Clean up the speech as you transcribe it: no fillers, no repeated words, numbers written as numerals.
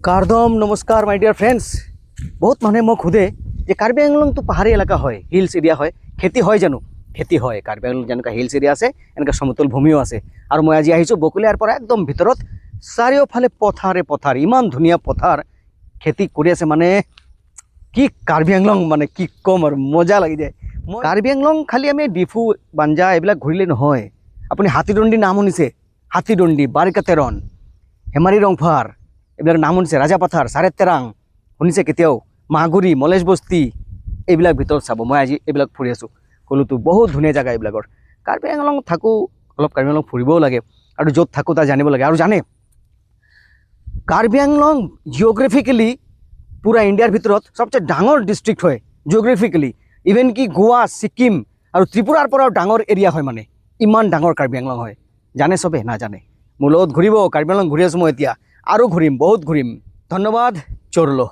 कारदम नमस्कार my dear friends. बहुत माने मक खुदे जे कार्बी आंगलंग तो पहाड़ी एलाका है, हिल्स एरिया है, खेती है जानो खेती है कार्बी आंगलंग जेनेका हिल्स एरिया আছে এনেকা সমতল ভূমিও আছে। আর মই আজি আহিছো বকুলিয়াৰ পৰা একদম ভিতৰত চাৰিওফালে পথাৰে পথাৰ, ইমান ধুনীয়া পথাৰ খেতি কৰি আছে। মানে কি कार्बी आंगलंग মানে কি কম আৰু মজা লাগি যায়। कार्बी आंगलंग খালি আমি ডিফু বাঞ্জা এইবিলাক ঘূৰিলে নহয়, আপুনি হাতীদণ্ডী নাম শুনিছে? হাতীদণ্ডী, বাৰিকাতেৰণ, হেমাৰী ৰংফাৰ এইবিলাক নাম শুনিছে? ৰাজাপাথাৰ, চাৰেতেৰাং শুনিছে কেতিয়াও? মাগুৰি, মলেশ বস্তি এইবিলাক ভিতৰত চাব। মই আজি এইবিলাক ফুৰি আছোঁ, ক'লোতো বহুত ধুনীয়া জেগা এইবিলাকৰ। कार्बी आंगलंग থাকোঁ, অলপ कार्बी आंगलंग ফুৰিবও লাগে আৰু য'ত থাকোঁ তাৰ জানিব লাগে। আৰু জানে कार्बी आंगलंग জিঅ'গ্ৰাফিকেলি পুৰা ইণ্ডিয়াৰ ভিতৰত সবচেয়ে ডাঙৰ ডিষ্ট্ৰিক্ট হয় জিঅ'গ্ৰাফিকেলি। ইভেন কি গোৱা, ছিকিম আৰু ত্ৰিপুৰাৰ পৰাও ডাঙৰ এৰিয়া হয়। মানে ইমান ডাঙৰ कार्बी आंगलंग হয়। জানে চবে? নাজানে। মোৰ লগত ঘূৰিব। कार्बी आंगलंग ঘূৰি আছোঁ মই এতিয়া, আৰু ঘূৰিম, বহুত ঘূৰিম। ধন্যবাদ। চৰলো।